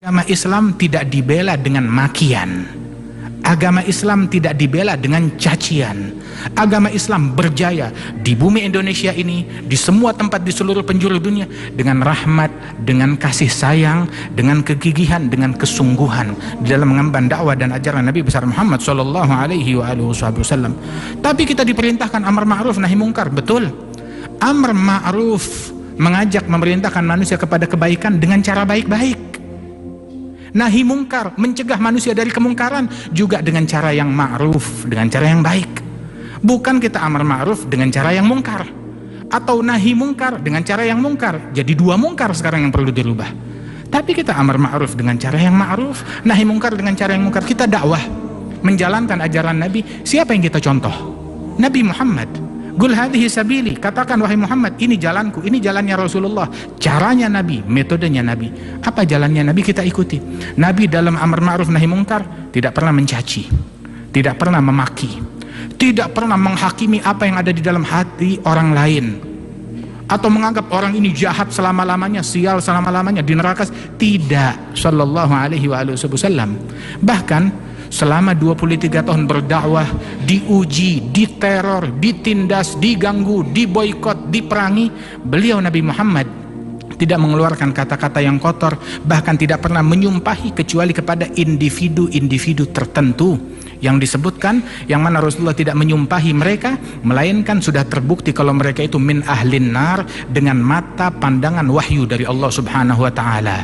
Agama Islam tidak dibela dengan makian. Agama Islam tidak dibela dengan cacian. Agama Islam berjaya di bumi Indonesia ini, di semua tempat di seluruh penjuru dunia, dengan rahmat, dengan kasih sayang, dengan kegigihan, dengan kesungguhan di dalam mengemban dakwah dan ajaran Nabi besar Muhammad sallallahu alaihi wasallam. Tapi kita diperintahkan amar ma'ruf nahi mungkar, betul. Amar ma'ruf mengajak, memerintahkan manusia kepada kebaikan dengan cara baik-baik. Nahi mungkar mencegah manusia dari kemungkaran juga dengan cara yang ma'ruf, dengan cara yang baik. Bukan kita amar ma'ruf dengan cara yang mungkar, atau nahi mungkar dengan cara yang mungkar. Jadi dua mungkar sekarang yang perlu dirubah. Tapi kita amar ma'ruf dengan cara yang ma'ruf, nahi mungkar dengan cara yang mungkar. Kita dakwah menjalankan ajaran Nabi. Siapa yang kita contoh? Nabi Muhammad. Qul hadhihi sabili, katakan wahai Muhammad, ini jalanku, ini jalannya Rasulullah, caranya Nabi, metodenya Nabi. Apa jalannya Nabi, kita ikuti. Nabi dalam amar ma'ruf nahi mungkar tidak pernah mencaci, tidak pernah memaki, tidak pernah menghakimi apa yang ada di dalam hati orang lain, atau menganggap orang ini jahat selama-lamanya, sial selama-lamanya di neraka. Tidak, sallallahu alaihi wasallam. Bahkan selama 23 tahun berdakwah, diuji, diteror, ditindas, diganggu, diboikot, diperangi, beliau Nabi Muhammad tidak mengeluarkan kata-kata yang kotor, bahkan tidak pernah menyumpahi kecuali kepada individu-individu tertentu yang disebutkan, yang mana Rasulullah tidak menyumpahi mereka, melainkan sudah terbukti kalau mereka itu min ahlin nar dengan mata pandangan wahyu dari Allah subhanahu wa ta'ala.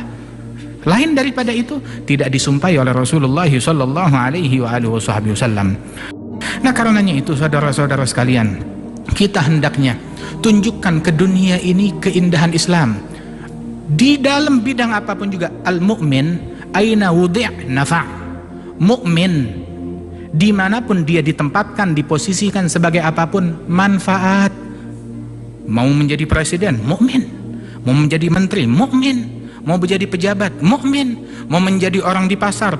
Lain daripada itu tidak disumpahi oleh Rasulullah sallallahu alaihi wasallam. Nah, karenanya itu saudara-saudara sekalian, kita hendaknya tunjukkan ke dunia ini keindahan Islam di dalam bidang apapun juga. Al-mu'min aina wudi' nafa'. Mu'min dimanapun dia ditempatkan, diposisikan sebagai apapun, manfaat. Mau menjadi presiden, mukmin. Mau menjadi menteri, mukmin. Mau menjadi pejabat, mukmin. Mau menjadi orang di pasar,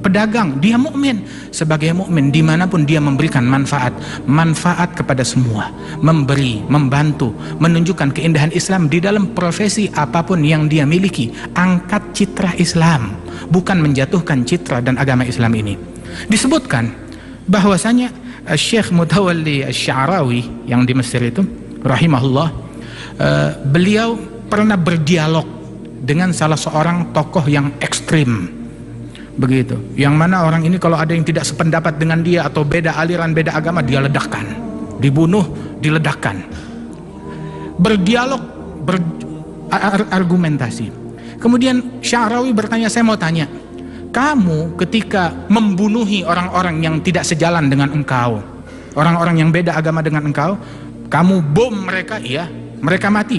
pedagang, dia mukmin. Sebagai mukmin dimanapun dia memberikan manfaat kepada semua, memberi, membantu, menunjukkan keindahan Islam di dalam profesi apapun yang dia miliki. Angkat citra Islam, bukan menjatuhkan citra dan agama Islam ini. Disebutkan bahwasanya Syekh Mutawalli Asy-Sya'rawi yang di Mesir itu rahimahullah, beliau pernah berdialog dengan salah seorang tokoh yang ekstrim begitu, yang mana orang ini kalau ada yang tidak sependapat dengan dia atau beda aliran, beda agama, dia ledakkan, dibunuh, diledakkan. Berdialog, argumentasi. Kemudian Sya'rawi bertanya, saya mau tanya, kamu ketika membunuhi orang-orang yang tidak sejalan dengan engkau, orang-orang yang beda agama dengan engkau, kamu bom mereka, iya, mereka mati,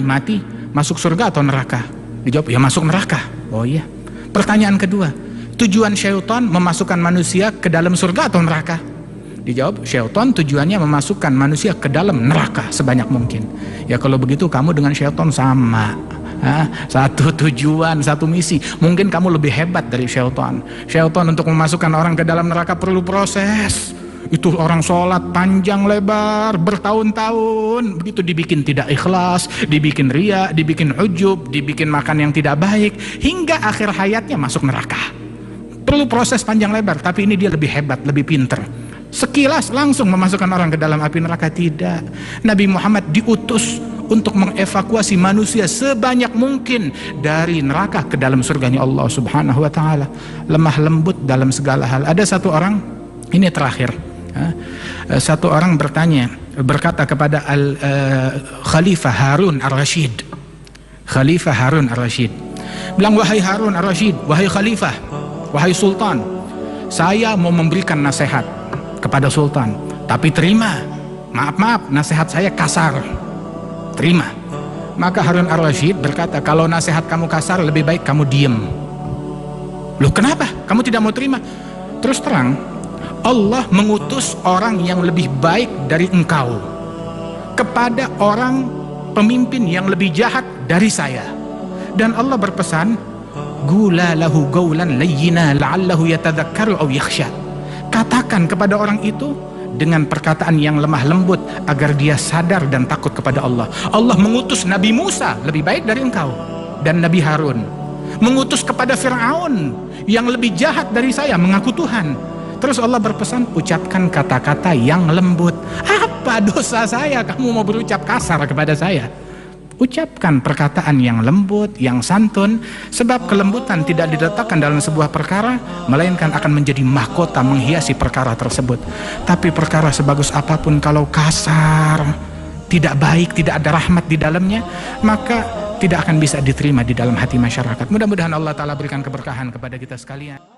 masuk surga atau neraka? Dijawab, ya masuk neraka. Oh iya. Pertanyaan kedua, tujuan syaitan memasukkan manusia ke dalam surga atau neraka? Dijawab, syaitan tujuannya memasukkan manusia ke dalam neraka sebanyak mungkin. Ya kalau begitu kamu dengan syaitan sama. Satu tujuan, satu misi. Mungkin kamu lebih hebat dari syaitan. Syaitan untuk memasukkan orang ke dalam neraka perlu proses. Itu orang sholat panjang lebar bertahun-tahun, begitu dibikin tidak ikhlas, dibikin riya, dibikin ujub, dibikin makan yang tidak baik, hingga akhir hayatnya masuk neraka. Perlu proses panjang lebar. Tapi ini dia lebih hebat, lebih pinter. Sekilas langsung memasukkan orang ke dalam api neraka, tidak. Nabi Muhammad diutus untuk mengevakuasi manusia sebanyak mungkin dari neraka ke dalam surganya Allah subhanahu wa ta'ala. Lemah lembut dalam segala hal. Ada satu orang, ini terakhir, satu orang berkata kepada Khalifah Harun Ar-Rasyid. Khalifah Harun Ar-Rasyid bilang, wahai Harun Ar-Rasyid, wahai Khalifah, wahai Sultan, saya mau memberikan nasihat kepada Sultan, tapi terima, maaf, nasihat saya kasar, terima. Maka Harun Ar-Rasyid berkata, kalau nasihat kamu kasar, lebih baik kamu diem. Loh kenapa? Kamu tidak mau terima? Terus terang, Allah mengutus orang yang lebih baik dari engkau kepada orang pemimpin yang lebih jahat dari saya. Dan Allah berpesan, Gula lahu gaulan layyina la'allahu yatadzakkaru aw yakhsha. Katakan kepada orang itu dengan perkataan yang lemah lembut agar dia sadar dan takut kepada Allah. Allah mengutus Nabi Musa lebih baik dari engkau, dan Nabi Harun, mengutus kepada Fir'aun yang lebih jahat dari saya, mengaku Tuhan. Terus Allah berpesan, ucapkan kata-kata yang lembut. Apa dosa saya kamu mau berucap kasar kepada saya? Ucapkan perkataan yang lembut, yang santun, sebab kelembutan tidak diletakkan dalam sebuah perkara, melainkan akan menjadi mahkota menghiasi perkara tersebut. Tapi perkara sebagus apapun kalau kasar, tidak baik, tidak ada rahmat di dalamnya, maka tidak akan bisa diterima di dalam hati masyarakat. Mudah-mudahan Allah Ta'ala berikan keberkahan kepada kita sekalian.